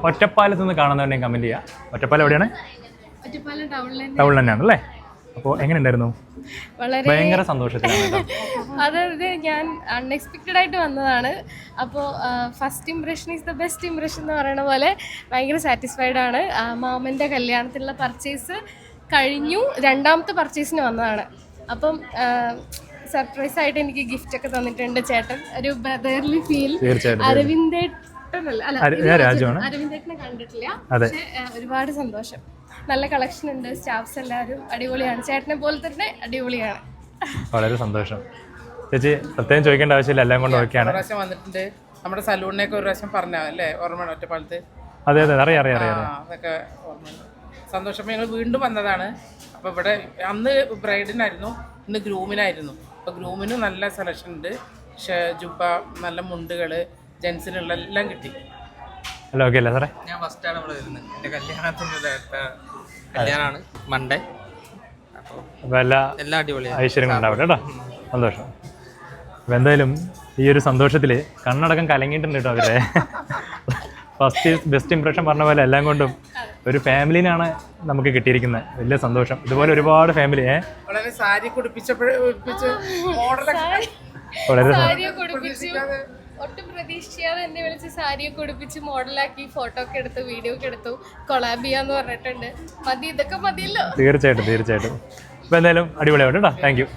ഒറ്റപ്പാലത്ത് നിന്ന് കാണുന്നവരുടെയും കമൻറ്റ് ചെയ്യുക. ഒറ്റപ്പാലം എവിടെയാണ്? ടൗണിൽ തന്നെയാണ് അല്ലേ? അപ്പോൾ എങ്ങനെയുണ്ടായിരുന്നു? ഭയങ്കര സന്തോഷത്തിലാണ്. അതായത് ഞാൻ അൺഎക്സ്പെക്റ്റഡ് ആയിട്ട് വന്നതാണ്. അപ്പോൾ first impression is the best impression എന്ന് പറയുന്ന പോലെ ഭയങ്കര സാറ്റിസ്ഫൈഡ് ആണ്. മാമൻ്റെ കല്യാണത്തിലുള്ള പർച്ചേസ് കഴിഞ്ഞു, രണ്ടാമത്തെ പർച്ചേസിന് വന്നതാണ്. അപ്പം സർപ്രൈസ് ആയിട്ട് എനിക്ക് ഗിഫ്റ്റ് ഒക്കെ തന്നിട്ടുണ്ട് ചേട്ടൻ. ഒരു ബ്രദർലി ഫീൽ. അരവിന്ദേട്ടനെ കണ്ടിട്ടില്ല, പക്ഷെ ഒരുപാട് സന്തോഷം. നല്ല കളക്ഷൻ ഉണ്ട്, സ്റ്റാഫ്സ് എല്ലാവരും അടിപൊളിയാണ്, ചേട്ടനെ പോലെ തന്നെ അടിപൊളിയാണ്. വളരെ സന്തോഷം ചേച്ചി. പ്രത്യേകം ചോദിക്കേണ്ട ആവശ്യമില്ല, എല്ലാം കൊണ്ട് ഓക്കെയാണ്. വന്നിട്ടുണ്ട് നമ്മുടെ സലൂണിനൊക്കെ ഒരു പ്രാവശ്യം പറഞ്ഞല്ലേ, ഓർമ്മ ഒറ്റപ്പാലത്ത്? അതെ അതെ, അറിയാം. അതൊക്കെ ഓർമ്മയുണ്ട്. സന്തോഷം. ഞങ്ങൾ വീണ്ടും വന്നതാണ്. അപ്പോൾ ഇവിടെ അന്ന് ബ്രൈഡിനായിരുന്നു, ഇന്ന് ഗ്രൂമിനായിരുന്നു. അപ്പോൾ ഗ്രൂമിന് നല്ല സെലക്ഷൻ ഉണ്ട്. ജുബ്ബ, നല്ല മുണ്ടുകൾ, ജെൻസിനുള്ള എല്ലാം കിട്ടി. ഹലോ, ഓക്കെ അല്ലേ സാറേ? ഞാൻ ഫസ്റ്റാണ് ഇവിടെ വരുന്നത്. എൻ്റെ കല്യാണമാണ് മൺഡേ. അപ്പോൾ എല്ലാ അടിപൊളിയാണ്, ഐശ്വര്യങ്ങളുണ്ടാവട്ടെ കേട്ടോ. സന്തോഷം. അപ്പോൾ എന്തായാലും ഈ ഒരു സന്തോഷത്തിൽ കണ്ണടക്കം കലങ്ങിയിട്ടുണ്ട് കേട്ടോ അവരെ. ഫസ്റ്റ് ബെസ്റ്റ് ഇംപ്രഷൻ പറഞ്ഞ പോലെ എല്ലാം കൊണ്ടും ഒരു ഫാമിലിനാണ് നമുക്ക് കിട്ടിയിരിക്കുന്നത്. വലിയ സന്തോഷം. ഇതുപോലെ ഒരുപാട് ഫാമിലി വളരെ സാരി ഒട്ടും പ്രതീക്ഷിക്കാതെ എന്നെ വിളിച്ച് സാരിയൊക്കെ ഉടുപ്പിച്ച് മോഡലാക്കി ഫോട്ടോ ഒക്കെ എടുത്തു, വീഡിയോ ഒക്കെ എടുത്തു. കൊളാബ് ചെയ്യാന്ന് പറഞ്ഞിട്ടുണ്ട്. മതി, ഇതൊക്കെ മതിയല്ലോ. തീർച്ചയായിട്ടും. അപ്പോൾ എന്തായാലും അടിപൊളിയാവട്ടെ കേട്ടോ. Thank you.